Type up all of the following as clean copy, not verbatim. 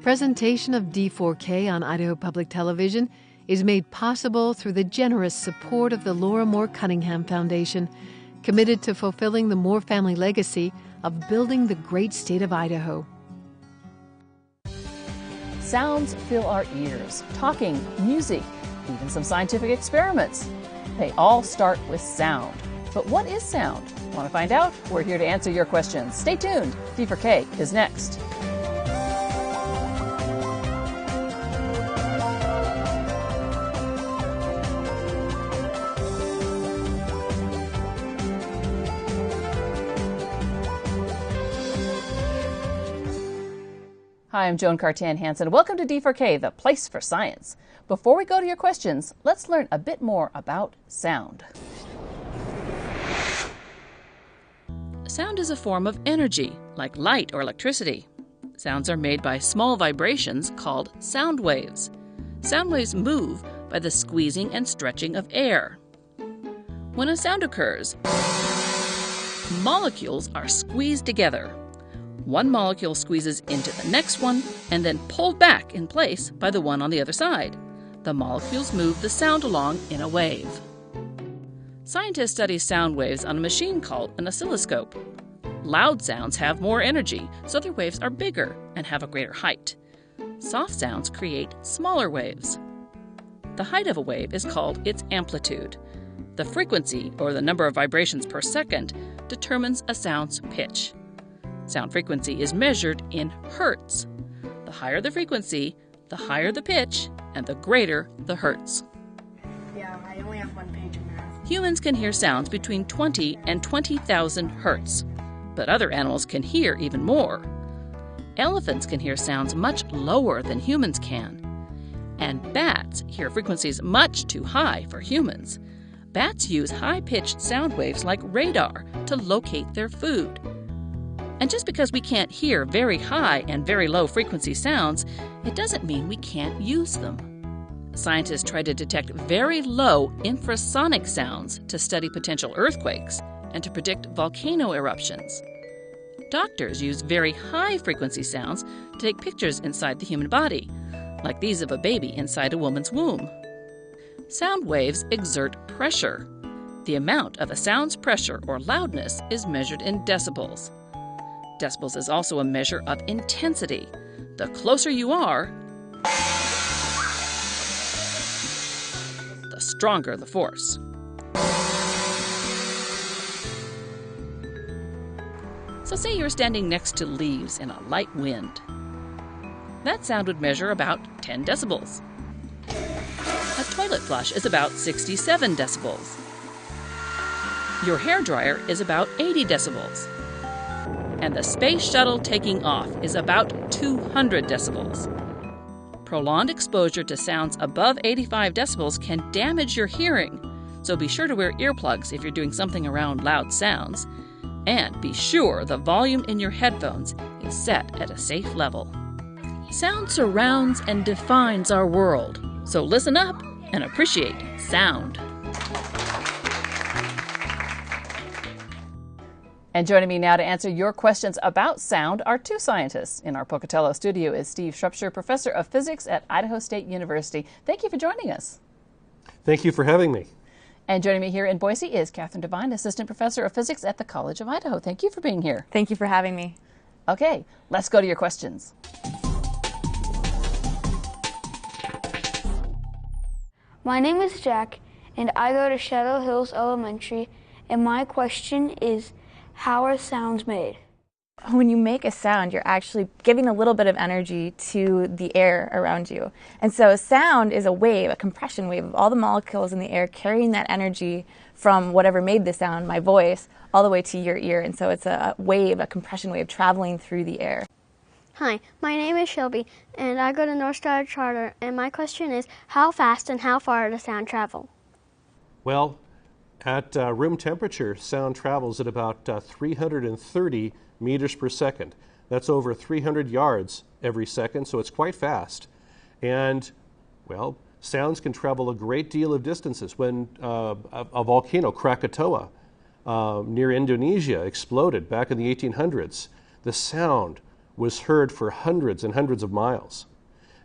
Presentation of D4K on Idaho Public Television is made possible through the generous support of the Laura Moore Cunningham Foundation, committed to fulfilling the Moore family legacy of building the great state of Idaho. Sounds fill our ears. Talking, music, even some scientific experiments. They all start with sound. But what is sound? Want to find out? We're here to answer your questions. Stay tuned. D4K is next. Hi, I'm Joan Cartan Hansen. Welcome to D4K, the place for science. Before we go to your questions, let's learn a bit more about sound. Sound is a form of energy, like light or electricity. Sounds are made by small vibrations called sound waves. Sound waves move by the squeezing and stretching of air. When a sound occurs, molecules are squeezed together. One molecule squeezes into the next one and then pulled back in place by the one on the other side. The molecules move the sound along in a wave. Scientists study sound waves on a machine called an oscilloscope. Loud sounds have more energy, so their waves are bigger and have a greater height. Soft sounds create smaller waves. The height of a wave is called its amplitude. The frequency, or the number of vibrations per second, determines a sound's pitch. Sound frequency is measured in hertz. The higher the frequency, the higher the pitch, and the greater the hertz. Yeah, I only have one page in math. Humans can hear sounds between 20 and 20,000 hertz, but other animals can hear even more. Elephants can hear sounds much lower than humans can. And bats hear frequencies much too high for humans. Bats use high-pitched sound waves like radar to locate their food. And just because we can't hear very high and very low frequency sounds, it doesn't mean we can't use them. Scientists try to detect very low infrasonic sounds to study potential earthquakes and to predict volcano eruptions. Doctors use very high frequency sounds to take pictures inside the human body, like these of a baby inside a woman's womb. Sound waves exert pressure. The amount of a sound's pressure or loudness is measured in decibels. Decibels is also a measure of intensity. The closer you are, the stronger the force. So say you're standing next to leaves in a light wind. That sound would measure about 10 decibels. A toilet flush is about 67 decibels. Your hairdryer is about 80 decibels. And the space shuttle taking off is about 200 decibels. Prolonged exposure to sounds above 85 decibels can damage your hearing, so be sure to wear earplugs if you're doing something around loud sounds. And be sure the volume in your headphones is set at a safe level. Sound surrounds and defines our world, so listen up and appreciate sound. And joining me now to answer your questions about sound are two scientists. In our Pocatello studio is Steve Shrupsher, Professor of Physics at Idaho State University. Thank you for joining us. Thank you for having me. And joining me here in Boise is Catherine Devine, Assistant Professor of Physics at the College of Idaho. Thank you for being here. Thank you for having me. Okay, let's go to your questions. My name is Jack, and I go to Shadow Hills Elementary, and my question is, how are sounds made? When you make a sound, you're actually giving a little bit of energy to the air around you. And so sound is a wave, a compression wave of all the molecules in the air carrying that energy from whatever made the sound, my voice, all the way to your ear. And so it's a wave, a compression wave traveling through the air. Hi, my name is Shelby, and I go to Northstar Charter, and my question is, how fast and how far does sound travel? Well, at room temperature, sound travels at about 330 meters per second. That's over 300 yards every second, so it's quite fast. And, well, sounds can travel a great deal of distances. When a volcano, Krakatoa, near Indonesia, exploded back in the 1800s, the sound was heard for hundreds and hundreds of miles.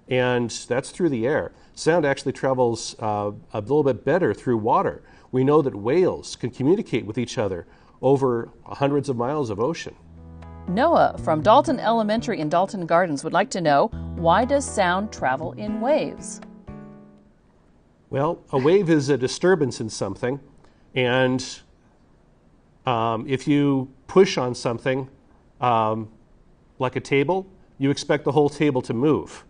And that's through the air. Sound actually travels a little bit better through water. We know that whales can communicate with each other over hundreds of miles of ocean. Noah from Dalton Elementary in Dalton Gardens would like to know, why does sound travel in waves? Well, a wave is a disturbance in something, and if you push on something like a table, you expect the whole table to move.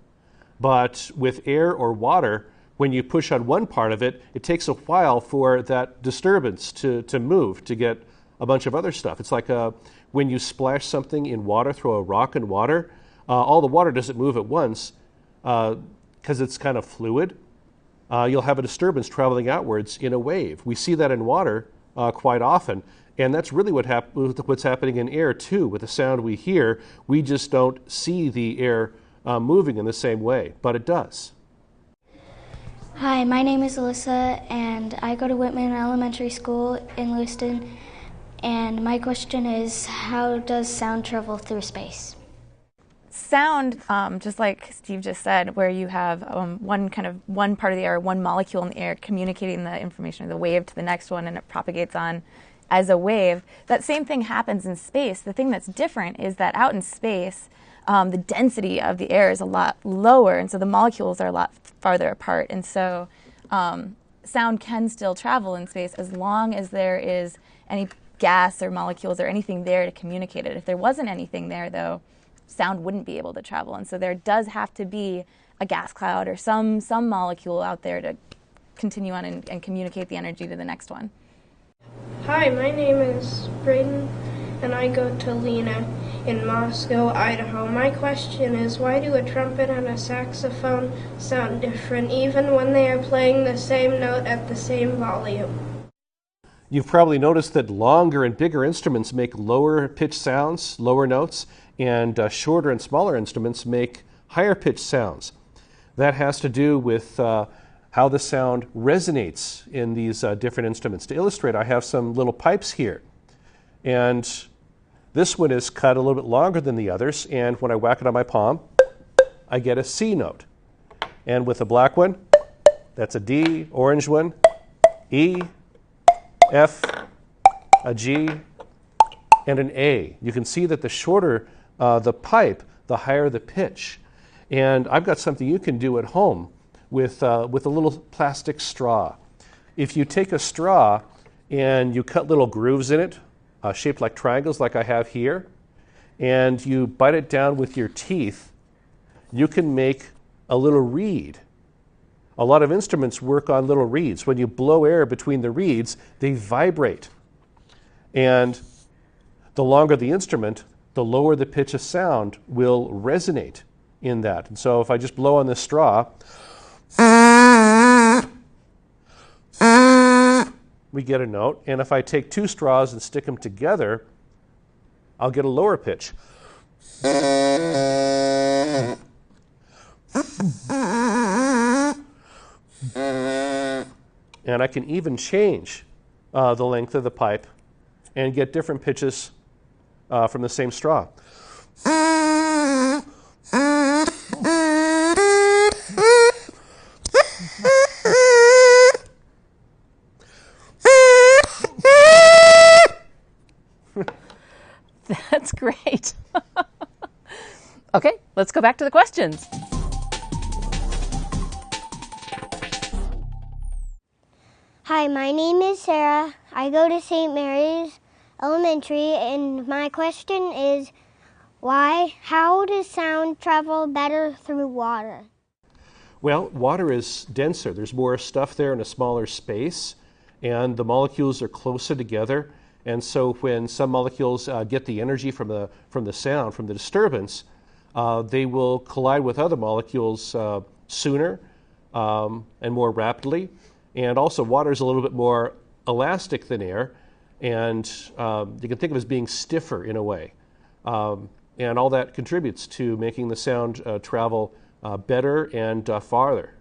But with air or water, when you push on one part of it, it takes a while for that disturbance to move, to get a bunch of other stuff. It's like when you splash something in water, throw a rock in water, all the water doesn't move at once because it's kind of fluid. You'll have a disturbance traveling outwards in a wave. We see that in water quite often, and that's really what's happening in air too. With the sound we hear, we just don't see the air moving in the same way, but it does. Hi, my name is Alyssa, and I go to Whitman Elementary School in Lewiston, and my question is, how does sound travel through space? Sound, just like Steve just said, where you have one part of the air, one molecule in the air communicating the information of the wave to the next one, and it propagates on as a wave. That same thing happens in space. The thing that's different is that out in space, the density of the air is a lot lower, and so the molecules are a lot farther apart. And so sound can still travel in space as long as there is any gas or molecules or anything there to communicate it. If there wasn't anything there, though, sound wouldn't be able to travel. And so there does have to be a gas cloud or some molecule out there to continue on and communicate the energy to the next one. Hi, my name is Braden, and I go to Lena in Moscow, Idaho. My question is, why do a trumpet and a saxophone sound different even when they are playing the same note at the same volume? You've probably noticed that longer and bigger instruments make lower pitched sounds, lower notes, and shorter and smaller instruments make higher pitched sounds. That has to do with how the sound resonates in these different instruments. To illustrate, I have some little pipes here, and this one is cut a little bit longer than the others, and when I whack it on my palm, I get a C note. And with the black one, that's a D, orange one, E, F, a G, and an A. You can see that the shorter the pipe, the higher the pitch. And I've got something you can do at home with a little plastic straw. If you take a straw and you cut little grooves in it, shaped like triangles like I have here, and you bite it down with your teeth, you can make a little reed. A lot of instruments work on little reeds. When you blow air between the reeds, they vibrate. And the longer the instrument, the lower the pitch of sound will resonate in that. And so if I just blow on this straw, we get a note. And if I take two straws and stick them together, I'll get a lower pitch. And I can even change the length of the pipe and get different pitches from the same straw. That's great. Okay, let's go back to the questions. Hi, my name is Sarah. I go to St. Mary's Elementary, and my question is, how does sound travel better through water? Well, water is denser. There's more stuff there in a smaller space, and the molecules are closer together. And so when some molecules get the energy from the sound, from the disturbance, they will collide with other molecules sooner and more rapidly. And also, water is a little bit more elastic than air, and you can think of it as being stiffer in a way. And all that contributes to making the sound travel better and farther.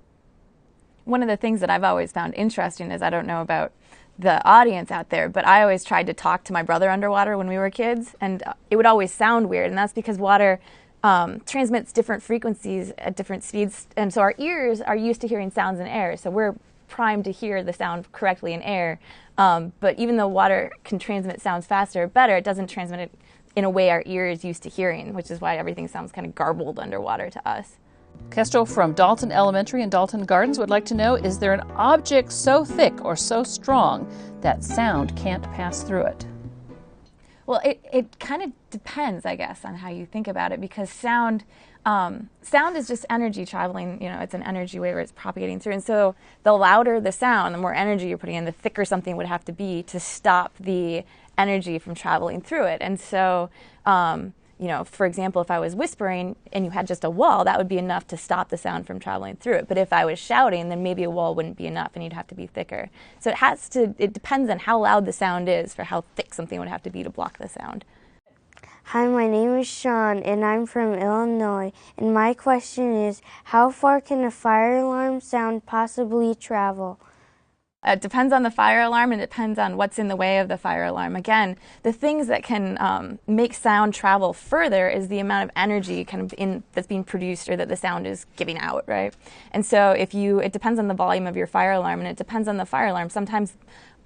One of the things that I've always found interesting is, I don't know about the audience out there, but I always tried to talk to my brother underwater when we were kids, and it would always sound weird, and that's because water transmits different frequencies at different speeds, and so our ears are used to hearing sounds in air, so we're primed to hear the sound correctly in air. But even though water can transmit sounds faster or better, it doesn't transmit it in a way our ear is used to hearing, which is why everything sounds kind of garbled underwater to us. Kestrel from Dalton Elementary in Dalton Gardens would like to know, is there an object so thick or so strong that sound can't pass through it? Well, it kind of depends, I guess, on how you think about it, because sound is just energy traveling, it's an energy wave where it's propagating through. And so the louder the sound, the more energy you're putting in, the thicker something would have to be to stop the energy from traveling through it. And so, for example, if I was whispering and you had just a wall, that would be enough to stop the sound from traveling through it. But if I was shouting, then maybe a wall wouldn't be enough and you'd have to be thicker. So it depends on how loud the sound is for how thick something would have to be to block the sound. Hi, my name is Sean, and I'm from Illinois, and my question is, how far can a fire alarm sound possibly travel? It depends on the fire alarm, and it depends on what's in the way of the fire alarm. Again, the things that can make sound travel further is the amount of energy that's being produced or that the sound is giving out, right? And so it depends on the volume of your fire alarm, and it depends on the fire alarm. Sometimes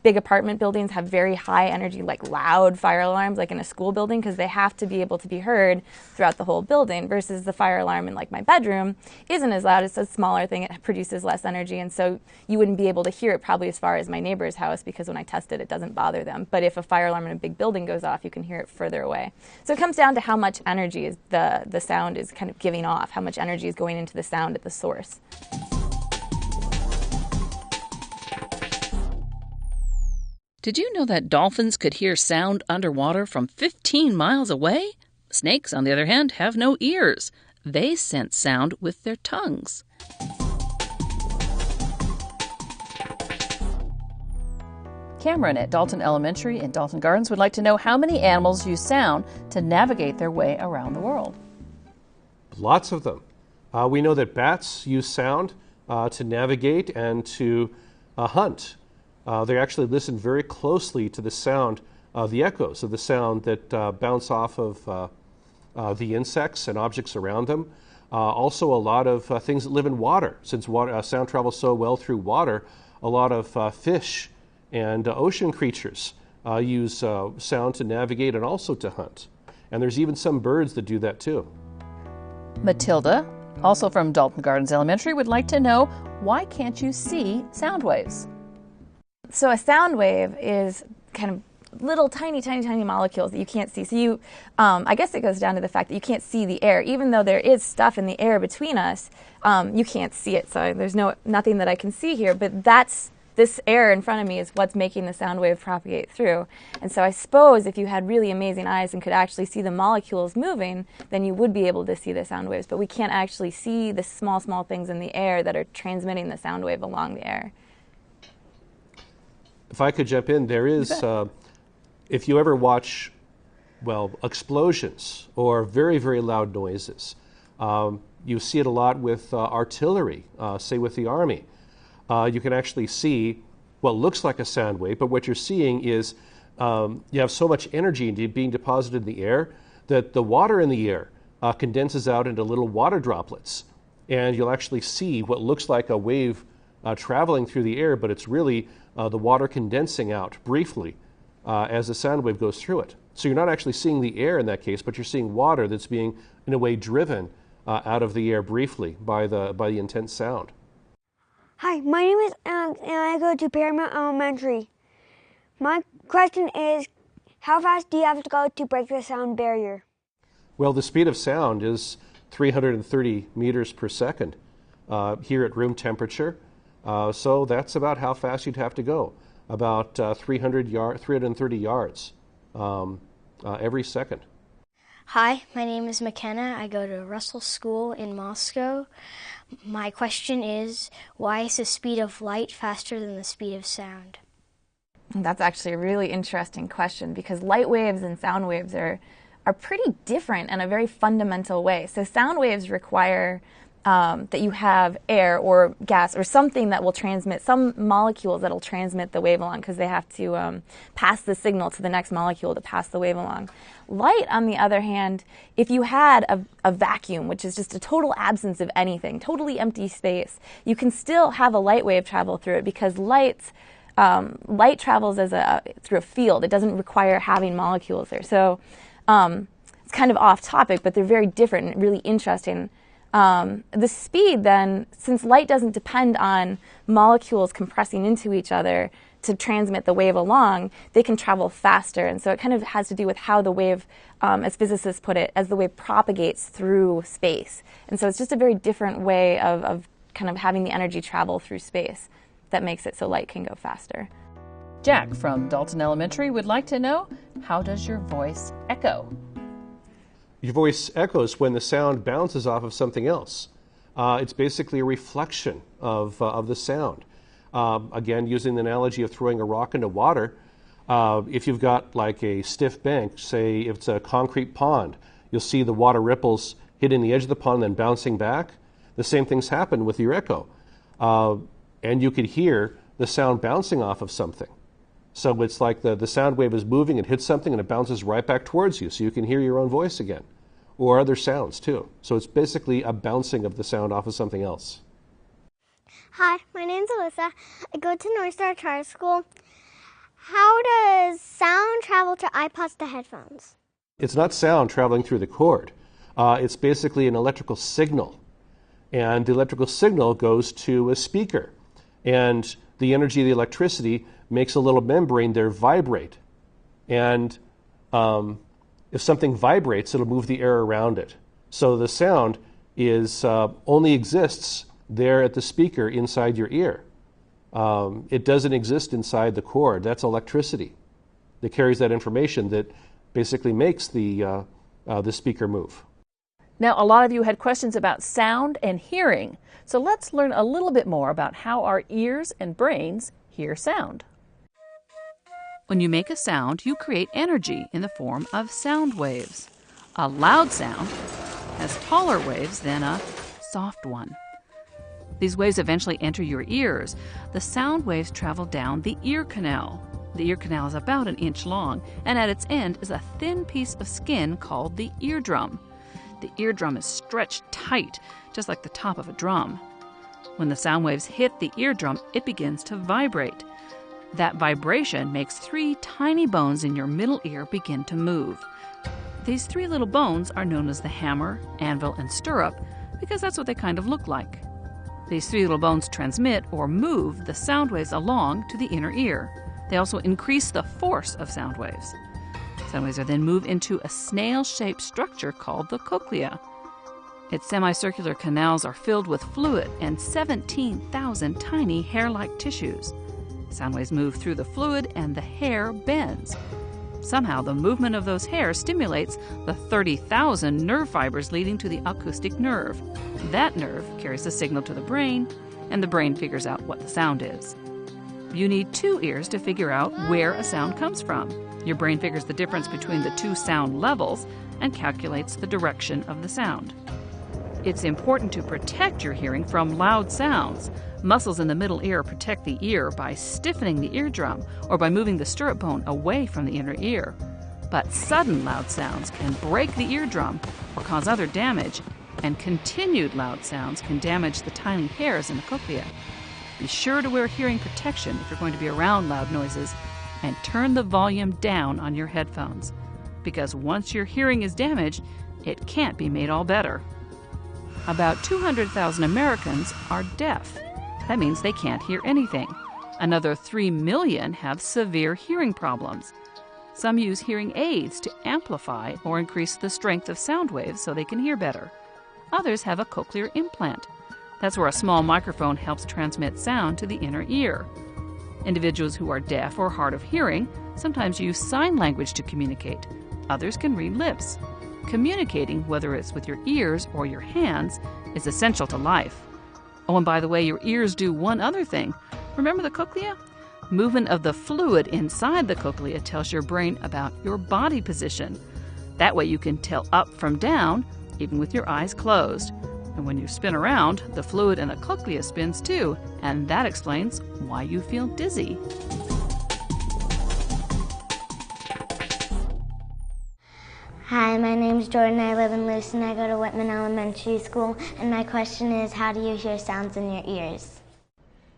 big apartment buildings have very high energy, like loud fire alarms, like in a school building, because they have to be able to be heard throughout the whole building, versus the fire alarm in like my bedroom isn't as loud. It's a smaller thing. It produces less energy, and so you wouldn't be able to hear it probably as far as my neighbor's house, because when I test it, it doesn't bother them. But if a fire alarm in a big building goes off, you can hear it further away. So it comes down to how much energy is the sound is kind of giving off, how much energy is going into the sound at the source. Did you know that dolphins could hear sound underwater from 15 miles away? Snakes, on the other hand, have no ears. They sense sound with their tongues. Cameron at Dalton Elementary in Dalton Gardens would like to know how many animals use sound to navigate their way around the world. Lots of them. We know that bats use sound to navigate and to hunt. They actually listen very closely to the sound, the echoes of the sound that bounce off of the insects and objects around them. Also, a lot of things that live in water. Since sound travels so well through water, a lot of fish and ocean creatures use sound to navigate and also to hunt. And there's even some birds that do that too. Matilda, also from Dalton Gardens Elementary, would like to know, why can't you see sound waves? So a sound wave is kind of little tiny molecules that you can't see. So I guess it goes down to the fact that you can't see the air. Even though there is stuff in the air between us, you can't see it. So there's nothing that I can see here, but this air in front of me is what's making the sound wave propagate through. And so I suppose if you had really amazing eyes and could actually see the molecules moving, then you would be able to see the sound waves. But we can't actually see the small things in the air that are transmitting the sound wave along the air. If I could jump in, there is, if you ever watch, explosions or very, very loud noises, you see it a lot with artillery, say with the Army. You can actually see what looks like a sound wave, but what you're seeing is you have so much energy being deposited in the air that the water in the air condenses out into little water droplets. And you'll actually see what looks like a wave traveling through the air, but it's really the water condensing out briefly as the sound wave goes through it. So you're not actually seeing the air in that case, but you're seeing water that's being, in a way, driven out of the air briefly by the intense sound. Hi, my name is Alex, and I go to Paramount Elementary. My question is, how fast do you have to go to break the sound barrier? Well, the speed of sound is 330 meters per second here at room temperature. So that's about how fast you'd have to go, about 330 yards every second. Hi, my name is McKenna. I go to Russell School in Moscow. My question is, why is the speed of light faster than the speed of sound? That's actually a really interesting question, because light waves and sound waves are pretty different in a very fundamental way. So sound waves require that you have air or gas or something that will transmit, some molecules that will transmit the wave along because they have to pass the signal to the next molecule to pass the wave along. Light, on the other hand, if you had a vacuum, which is just a total absence of anything, totally empty space, you can still have a light wave travel through it because light travels through a field. It doesn't require having molecules there. So it's kind of off topic, but they're very different and really interesting. The speed then, since light doesn't depend on molecules compressing into each other to transmit the wave along, they can travel faster. And so it kind of has to do with how the wave, as physicists put it, as the wave propagates through space. And so it's just a very different way of kind of having the energy travel through space that makes it so light can go faster. Jack from Dalton Elementary would like to know, how does your voice echo? Your voice echoes when the sound bounces off of something else. It's basically a reflection of the sound. Again, using the analogy of throwing a rock into water, if you've got like a stiff bank, say if it's a concrete pond, you'll see the water ripples hitting the edge of the pond and then bouncing back. The same things happen with your echo. And you could hear the sound bouncing off of something. So it's like the sound wave is moving, it hits something, and it bounces right back towards you, so you can hear your own voice again, or other sounds too. So it's basically a bouncing of the sound off of something else. Hi, my name's Alyssa. I go to North Star Charter School. How does sound travel to iPods to headphones? It's not sound traveling through the cord. It's basically an electrical signal. And the electrical signal goes to a speaker. And the energy of the electricity makes a little membrane there vibrate. And if something vibrates, it'll move the air around it. So the sound is only exists there at the speaker inside your ear. It doesn't exist inside the cord. That's electricity that carries that information that basically makes the speaker move. Now, a lot of you had questions about sound and hearing. So let's learn a little bit more about how our ears and brains hear sound. When you make a sound, you create energy in the form of sound waves. A loud sound has taller waves than a soft one. These waves eventually enter your ears. The sound waves travel down the ear canal. The ear canal is about 1 inch long, and at its end is a thin piece of skin called the eardrum. The eardrum is stretched tight, just like the top of a drum. When the sound waves hit the eardrum, it begins to vibrate. That vibration makes 3 tiny bones in your middle ear begin to move. These 3 little bones are known as the hammer, anvil, and stirrup because that's what they kind of look like. These 3 little bones transmit or move the sound waves along to the inner ear. They also increase the force of sound waves. Sound waves are then moved into a snail-shaped structure called the cochlea. Its semicircular canals are filled with fluid and 17,000 tiny hair-like tissues. Sound waves move through the fluid and the hair bends. Somehow the movement of those hairs stimulates the 30,000 nerve fibers leading to the acoustic nerve. That nerve carries the signal to the brain, and the brain figures out what the sound is. You need 2 ears to figure out where a sound comes from. Your brain figures the difference between the 2 sound levels and calculates the direction of the sound. It's important to protect your hearing from loud sounds. Muscles in the middle ear protect the ear by stiffening the eardrum or by moving the stirrup bone away from the inner ear. But sudden loud sounds can break the eardrum or cause other damage, and continued loud sounds can damage the tiny hairs in the cochlea. Be sure to wear hearing protection if you're going to be around loud noises, and turn the volume down on your headphones, because once your hearing is damaged, it can't be made all better. About 200,000 Americans are deaf. That means they can't hear anything. Another 3 million have severe hearing problems. Some use hearing aids to amplify or increase the strength of sound waves so they can hear better. Others have a cochlear implant. That's where a small microphone helps transmit sound to the inner ear. Individuals who are deaf or hard of hearing sometimes use sign language to communicate. Others can read lips. Communicating, whether it's with your ears or your hands, is essential to life. Oh, and by the way, your ears do one other thing. Remember the cochlea? Movement of the fluid inside the cochlea tells your brain about your body position. That way you can tell up from down, even with your eyes closed. And And when you spin around, the fluid in the cochlea spins too, and that explains why you feel dizzy. Hi, my name's Jordan. I live in Lewiston. I go to Whitman Elementary School, and my question is, how do you hear sounds in your ears?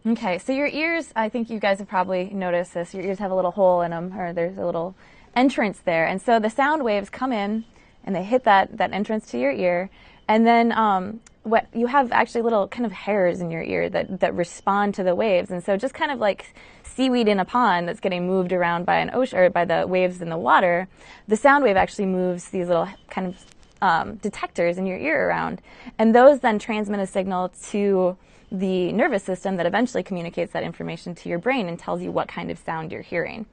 Okay, so your ears, I think you guys have probably noticed this. Your ears have a little hole in them, or there's a little entrance there. And so the sound waves come in, and they hit that entrance to your ear. And then what you have actually little kind of hairs in your ear that respond to the waves. And so just kind of like seaweed in a pond that's getting moved around by an ocean or by the waves in the water, the sound wave actually moves these little kind of detectors in your ear around. And those then transmit a signal to the nervous system that eventually communicates that information to your brain and tells you what kind of sound you're hearing.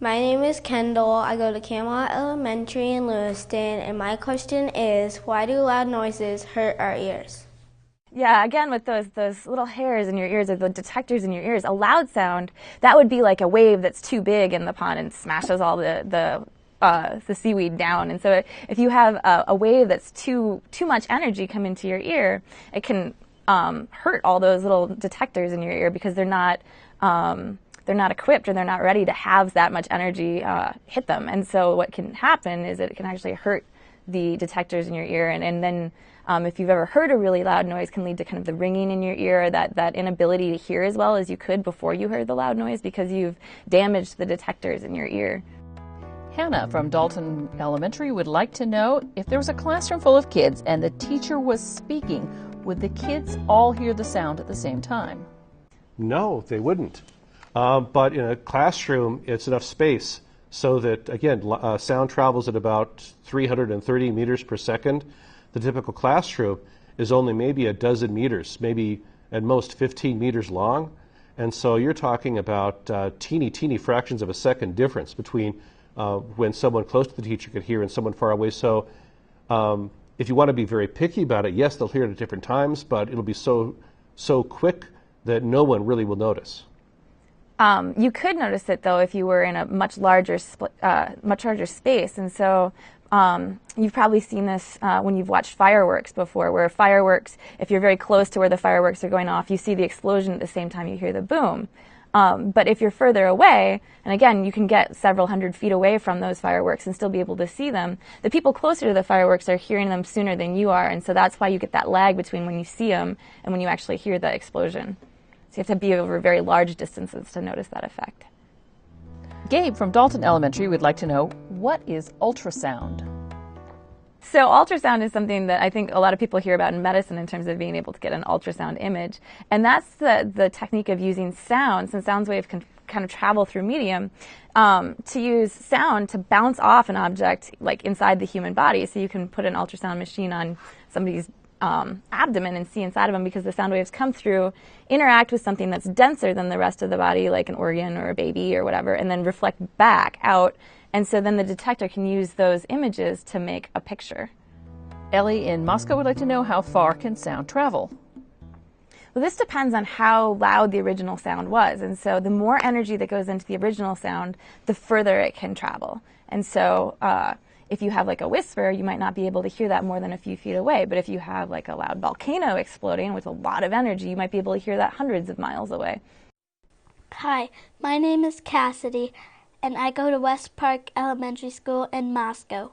My name is Kendall. I go to Camelot Elementary in Lewiston, and my question is, why do loud noises hurt our ears? Yeah, again, with those little hairs in your ears, or the detectors in your ears, a loud sound, that would be like a wave that's too big in the pond and smashes all the seaweed down. And so if you have a wave that's too much energy come into your ear, it can hurt all those little detectors in your ear because they're not equipped, or they're not ready to have that much energy hit them. And so what can happen is it can actually hurt the detectors in your ear. And then if you've ever heard a really loud noise, can lead to kind of the ringing in your ear, that inability to hear as well as you could before you heard the loud noise because you've damaged the detectors in your ear. Hannah from Dalton Elementary would like to know, if there was a classroom full of kids and the teacher was speaking, would the kids all hear the sound at the same time? No, they wouldn't. But in a classroom, it's enough space so that, again, sound travels at about 330 meters per second. The typical classroom is only maybe a dozen meters, maybe at most 15 meters long. And so you're talking about teeny fractions of a second difference between when someone close to the teacher could hear and someone far away. So if you want to be very picky about it, yes, they'll hear it at different times, but it'll be so quick that no one really will notice. You could notice it, though, if you were in a much larger space. And so you've probably seen this when you've watched fireworks before, where fireworks, if you're very close to where the fireworks are going off, you see the explosion at the same time you hear the boom. But if you're further away, and again, you can get several hundred feet away from those fireworks and still be able to see them, the people closer to the fireworks are hearing them sooner than you are. And so that's why you get that lag between when you see them and when you actually hear the explosion. So you have to be over very large distances to notice that effect. Gabe from Dalton Elementary would like to know, what is ultrasound? So ultrasound is something that I think a lot of people hear about in medicine in terms of being able to get an ultrasound image. And that's the technique of using sound, since sound waves can kind of travel through medium, to use sound to bounce off an object like inside the human body. So you can put an ultrasound machine on somebody's abdomen and see inside of them, because the sound waves come through, interact with something that's denser than the rest of the body, like an organ or a baby or whatever, and then reflect back out. And so then the detector can use those images to make a picture. Ellie in Moscow would like to know, how far can sound travel? Well, this depends on how loud the original sound was. And so the more energy that goes into the original sound, the further it can travel. And so if you have like a whisper, you might not be able to hear that more than a few feet away. But if you have like a loud volcano exploding with a lot of energy, you might be able to hear that hundreds of miles away. Hi, my name is Cassidy, and I go to West Park Elementary School in Moscow.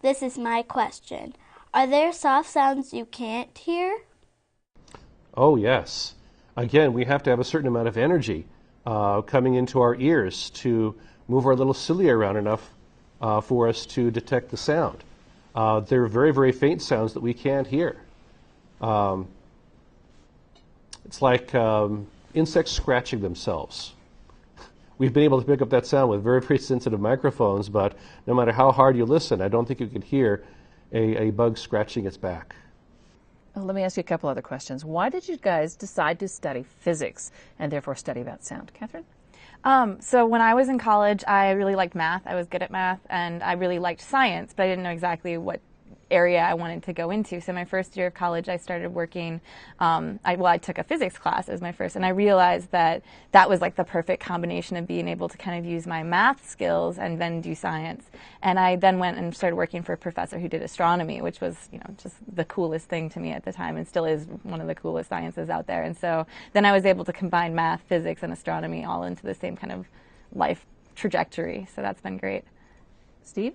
This is my question. Are there soft sounds you can't hear? Oh, yes. Again, we have to have a certain amount of energy coming into our ears to move our little cilia around enough for us to detect the sound. There are very, very faint sounds that we can't hear. It's like insects scratching themselves. We've been able to pick up that sound with very, very sensitive microphones, but no matter how hard you listen, I don't think you could hear a bug scratching its back. Well, let me ask you a couple other questions. Why did you guys decide to study physics and therefore study about sound? Catherine? So when I was in college, I really liked math. I was good at math, and I really liked science, but I didn't know exactly what area I wanted to go into. So my first year of college, I started working, I took a physics class as my first, and I realized that that was like the perfect combination of being able to kind of use my math skills and then do science. And I then went and started working for a professor who did astronomy, which was, just the coolest thing to me at the time, and still is one of the coolest sciences out there. And so then I was able to combine math, physics, and astronomy all into the same kind of life trajectory. So that's been great. Steve?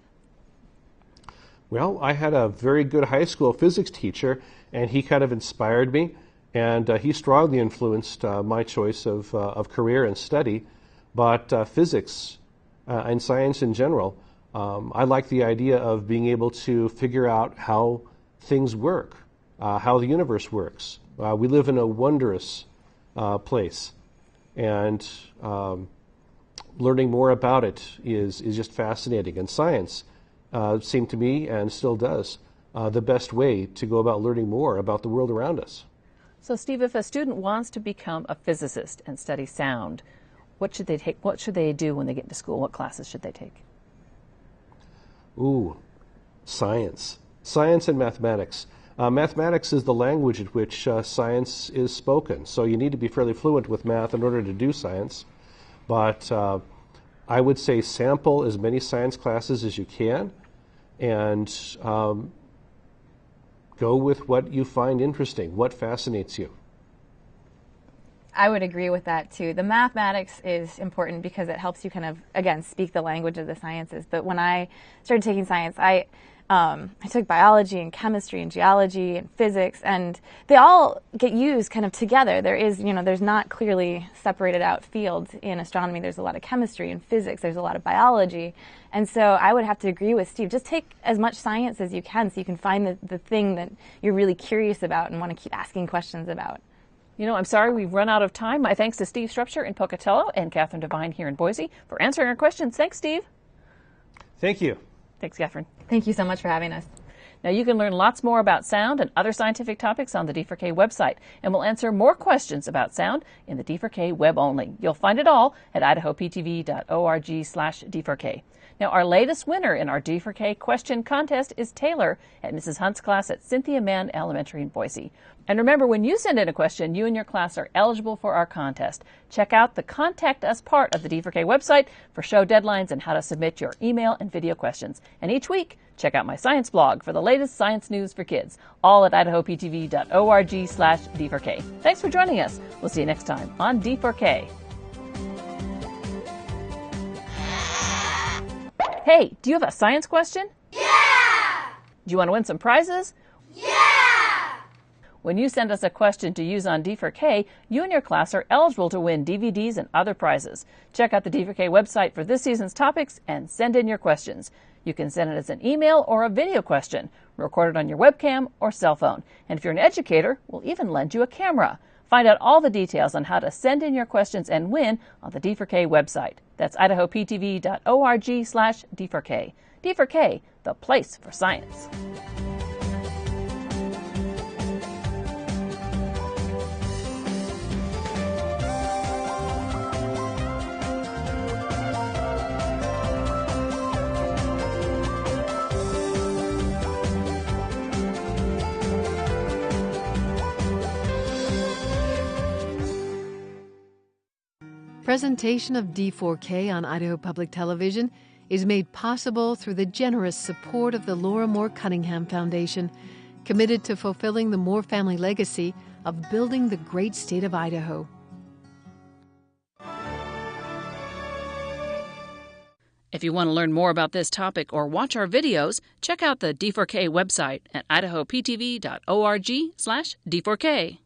Well, I had a very good high school physics teacher, and he kind of inspired me, and he strongly influenced my choice of career and study. But physics and science in general, I like the idea of being able to figure out how things work, how the universe works. We live in a wondrous place, and learning more about it is just fascinating. And science seemed to me, and still does, the best way to go about learning more about the world around us. So, Steve, if a student wants to become a physicist and study sound, what should they take? What should they do when they get into school? What classes should they take? Ooh, science. Science and mathematics. Mathematics is the language in which science is spoken, so you need to be fairly fluent with math in order to do science. But I would say sample as many science classes as you can, and go with what you find interesting, what fascinates you. I would agree with that too. The mathematics is important because it helps you kind of, again, speak the language of the sciences. But when I started taking science, I took biology and chemistry and geology and physics, and they all get used kind of together. There is, there's not clearly separated out fields in astronomy. There's a lot of chemistry and physics. There's a lot of biology. And so I would have to agree with Steve. Just take as much science as you can so you can find the thing that you're really curious about and want to keep asking questions about. I'm sorry we've run out of time. My thanks to Steve Strupshire in Pocatello and Catherine Devine here in Boise for answering our questions. Thanks, Steve. Thank you. Thanks, Catherine. Thank you so much for having us. Now, you can learn lots more about sound and other scientific topics on the D4K website, and we'll answer more questions about sound in the D4K web only. You'll find it all at idahoptv.org/D4K. Now, our latest winner in our D4K question contest is Taylor at Mrs. Hunt's class at Cynthia Mann Elementary in Boise. And remember, when you send in a question, you and your class are eligible for our contest. Check out the Contact Us part of the D4K website for show deadlines and how to submit your email and video questions. And each week, check out my science blog for the latest science news for kids, all at idahoptv.org/D4K. Thanks for joining us. We'll see you next time on D4K. Hey, do you have a science question? Yeah! Do you want to win some prizes? Yeah! When you send us a question to use on D4K, you and your class are eligible to win DVDs and other prizes. Check out the D4K website for this season's topics and send in your questions. You can send it as an email or a video question, recorded on your webcam or cell phone. And if you're an educator, we'll even lend you a camera. Find out all the details on how to send in your questions and win on the D4K website. That's idahoptv.org/D4K. D4K, the place for science. Presentation of D4K on Idaho Public Television is made possible through the generous support of the Laura Moore Cunningham Foundation, committed to fulfilling the Moore family legacy of building the great state of Idaho. If you want to learn more about this topic or watch our videos, check out the D4K website at idahoptv.org/D4K.